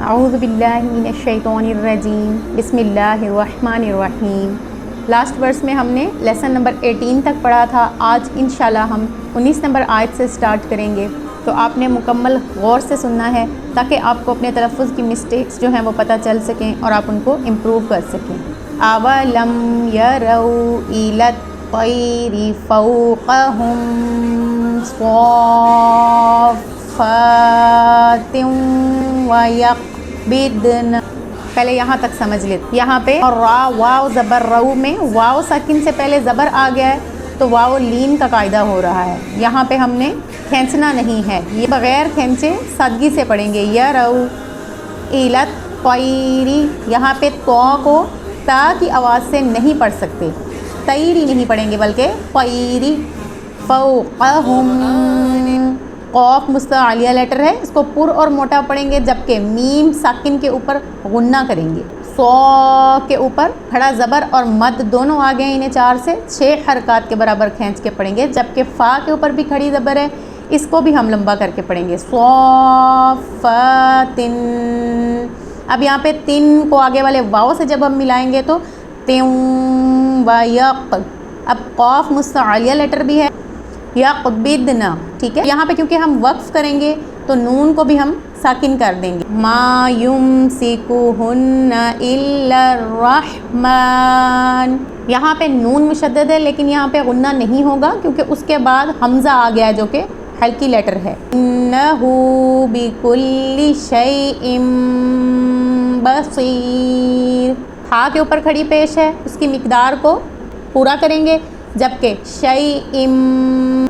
اعوذ باللہ من الشیطان الرجیم بسم اللہ الرحمن الرحیم۔ لاسٹ ورس میں ہم نے لیسن نمبر 18 تک پڑھا تھا۔ آج انشاءاللہ ہم 19 نمبر آیت سے سٹارٹ کریں گے، تو آپ نے مکمل غور سے سننا ہے تاکہ آپ کو اپنے تلفظ کی مسٹیکس جو ہیں وہ پتہ چل سکیں اور آپ ان کو امپروو کر سکیں۔ اولم یروا الی الطیر فوقہم صافات ویقبضن۔ پہلے یہاں تک سمجھ لیتے، یہاں پہ را واو زبر رو میں واو ساکن سے پہلے زبر آ گیا ہے تو واو لین کا قاعدہ ہو رہا ہے۔ یہاں پہ ہم نے کھینچنا نہیں ہے، یہ بغیر کھینچے سادگی سے پڑھیں گے۔ یروا الی الطیر، یہاں پہ تو کو تا کی آواز سے نہیں پڑھ سکتے، طیری نہیں پڑھیں گے بلکہ طیری۔ فوقہم، قاف مستعلیہ لیٹر ہے، اس کو پر اور موٹا پڑھیں گے، جبکہ میم ساکن کے اوپر غنہ کریں گے۔ سو کے اوپر کھڑا زبر اور مد دونوں آ گئے، انہیں 4 سے 6 حرکات کے برابر کھینچ کے پڑھیں گے، جبکہ فا کے اوپر بھی کھڑی زبر ہے، اس کو بھی ہم لمبا کر کے پڑھیں گے۔ صافاتن، اب یہاں پہ تن کو آگے والے واو سے جب ہم ملائیں گے تو تیوں ویق، اب قاف مستعلیہ لیٹر بھی ہے، یقبضن، ٹھیک ہے۔ یہاں پہ کیونکہ ہم وقف کریں گے تو نون کو بھی ہم ساکن کر دیں گے۔ ما یمسکہن الا الرحمن، یہاں پہ نون مشدد ہے لیکن یہاں پہ غنہ نہیں ہوگا کیونکہ اس کے بعد حمزہ آ گیا ہے جو کہ ہلکی لیٹر ہے۔ انہ بکل شیء بصیر، ہا کے اوپر کھڑی پیش ہے، اس کی مقدار کو پورا کریں گے، جبکہ شیء،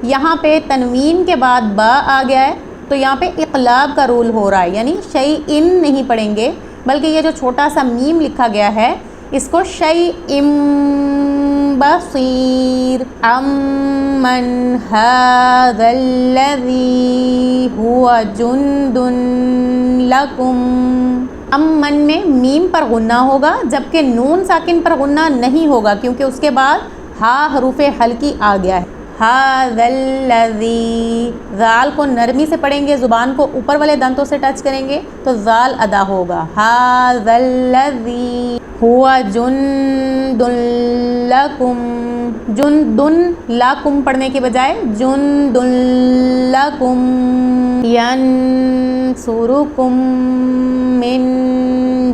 یہاں پہ تنوین کے بعد با آ گیا ہے تو یہاں پہ اقلاب کا رول ہو رہا ہے، یعنی شیء نہیں پڑھیں گے بلکہ یہ جو چھوٹا سا میم لکھا گیا ہے اس کو شیء بصیر۔ امن ھذا الذی ھو جند لکم، امن میں میم پر غنہ ہوگا جبکہ نون ساکن پر غنہ نہیں ہوگا کیونکہ اس کے بعد ہا حروف ہلکی آ گیا ہے۔ ھذا الذی، ذال کو نرمی سے پڑھیں گے، زبان کو اوپر والے دانتوں سے ٹچ کریں گے تو ذال ادا ہوگا۔ ھذا الذی ھو جند لکم، جند لکم پڑھنے کے بجائے جند لکم، ینصرکم من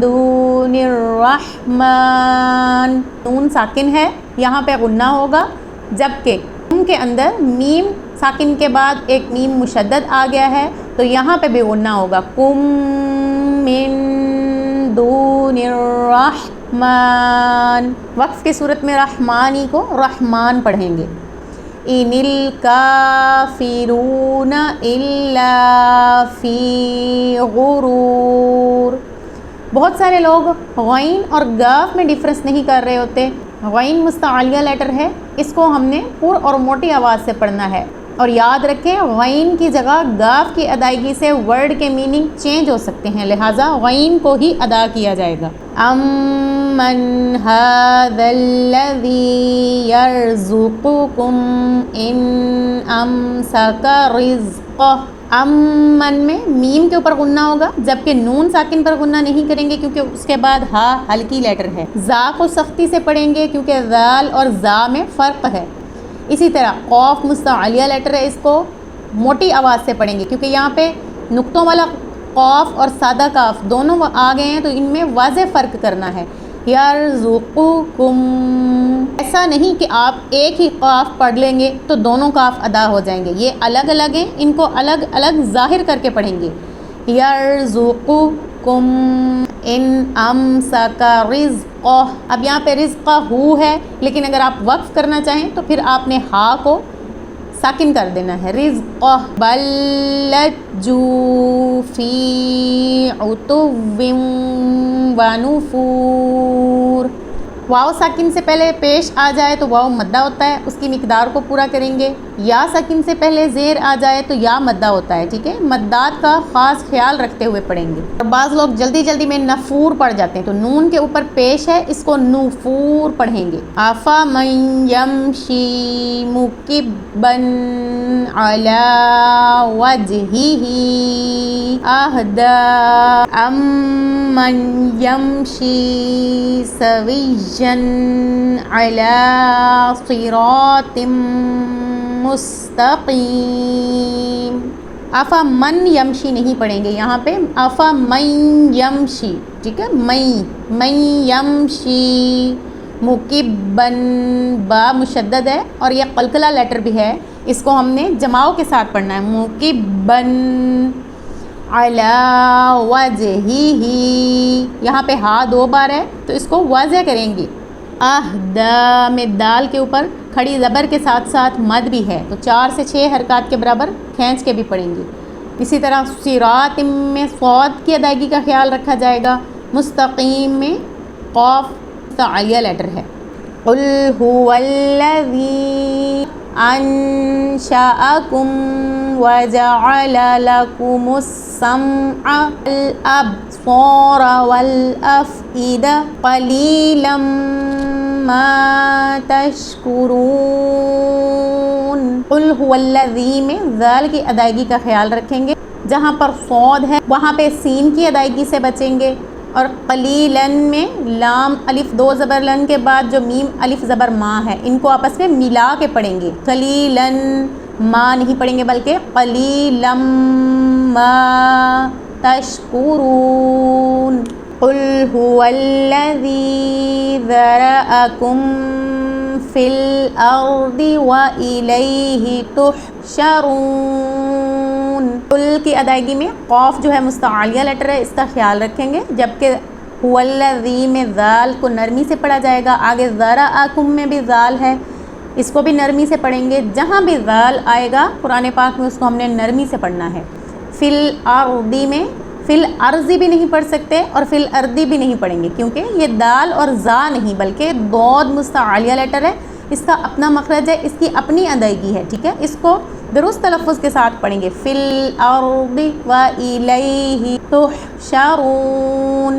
دون الرحمن، نون ساکن ہے یہاں پہ غنہ ہوگا، جبکہ کم کے اندر میم ساکن کے بعد ایک میم مشدد آ گیا ہے تو یہاں پہ بھی غنہ ہوگا۔ کم من دون الرحمن، وقف کی صورت میں رحمانی کو رحمان پڑھیں گے۔ ان الکافرون الا فی غرور، بہت سارے لوگ غین اور گاف میں ڈفرنس نہیں کر رہے ہوتے۔ غین مستعلیہ لیٹر ہے، اس کو ہم نے پر اور موٹی آواز سے پڑھنا ہے، اور یاد رکھیں غین کی جگہ گاف کی ادائیگی سے ورڈ کے میننگ چینج ہو سکتے ہیں، لہٰذا غین کو ہی ادا کیا جائے گا۔ امن ھذا الذی یرزقکم ان امسک رزقہ، امن میں میم کے اوپر غنہ ہوگا جبکہ نون ساکن پر غنہ نہیں کریں گے کیونکہ اس کے بعد ہا ہلکی لیٹر ہے۔ زا کو سختی سے پڑھیں گے کیونکہ ذال اور زا میں فرق ہے۔ اسی طرح قاف مستعلیہ لیٹر ہے، اس کو موٹی آواز سے پڑھیں گے کیونکہ یہاں پہ نقطوں والا قاف اور سادہ کاف دونوں آ گئے ہیں تو ان میں واضح فرق کرنا ہے۔ یرزقکم، ایسا نہیں کہ آپ ایک ہی قاف پڑھ لیں گے تو دونوں کاف ادا ہو جائیں گے، یہ الگ الگ ہیں، ان کو الگ الگ ظاہر کر کے پڑھیں گے۔ یرزقکم ان امسک رزقہ، اب یہاں پہ رزقہ ہو ہے لیکن اگر آپ وقف کرنا چاہیں تو پھر آپ نے ہا کو ساکن کر دینا ہے۔ رزقہ بل لجوا فی عتو ونفور، واو ساکن سے پہلے پیش آ جائے تو واو مدہ ہوتا ہے، اس کی مقدار کو پورا کریں گے۔ یا ساکن سے پہلے زیر آ جائے تو یا مدہ ہوتا ہے، ٹھیک ہے، مدات کا خاص خیال رکھتے ہوئے پڑھیں گے۔ اور بعض لوگ جلدی جلدی میں نفور پڑھ جاتے ہیں، تو نون کے اوپر پیش ہے، اس کو نفور پڑھیں گے۔ افمن یمشی مکبا علی وجہہ اہدی امن یمشی سویا علی صراط مستقیم۔ افمن یمشی نہیں پڑھیں گے، یہاں پہ افمن یمشی، ٹھیک ہے، من یمشی مکبن، با مشدد ہے اور یہ قلقلہ لیٹر بھی ہے، اس کو ہم نے جماؤ کے ساتھ پڑھنا ہے، مکبن علی وجہہ، یہاں پہ ہا 2 بار ہے تو اس کو واضح کریں گے۔ اہدا میں دال کے اوپر کھڑی زبر کے ساتھ ساتھ مد بھی ہے، تو 4 سے 6 حرکات کے برابر کھینچ کے بھی پڑھیں گے۔ اسی طرح صراط میں صاد کی ادائیگی کا خیال رکھا جائے گا، مستقیم میں قاف عالیہ لیٹر ہے۔ قل هو الذی انشأکم وجعل لکم السمع والابصار والافئدہ قلیلا ما تشکرون۔ قل هو الذی میں ذال کی ادائیگی کا خیال رکھیں گے، جہاں پر صاد ہے وہاں پہ سین کی ادائیگی سے بچیں گے، اور قلیلاً میں لام الف 2 زبر لن کے بعد جو میم الف زبر ما ہے، ان کو آپس میں ملا کے پڑھیں گے، قلیلاً ما نہیں پڑھیں گے بلکہ قلیلا ما تشکرون۔ قل هو الذی ذرأکم فی الارض وإلیہ تحشرون۔ قل کی ادائیگی میں قاف جو ہے مستعلیہ لیٹر ہے، اس کا خیال رکھیں گے، جبکہ هو الذی میں ذال کو نرمی سے پڑھا جائے گا، آگے ذرأکم میں بھی ذال ہے، اس کو بھی نرمی سے پڑھیں گے، جہاں بھی ذال آئے گا قرآن پاک میں اس کو ہم نے نرمی سے پڑھنا ہے۔ فی الارض میں فی الارض بھی نہیں پڑھ سکتے اور فی الارض بھی نہیں پڑھیں گے، کیونکہ یہ دال اور زا نہیں بلکہ ضاد مستعلیہ لیٹر ہے، اس کا اپنا مخرج ہے، اس کی اپنی ادائیگی ہے، ٹھیک ہے، اس کو درست تلفظ کے ساتھ پڑھیں گے، فی الارض وإلیہ تحشرون۔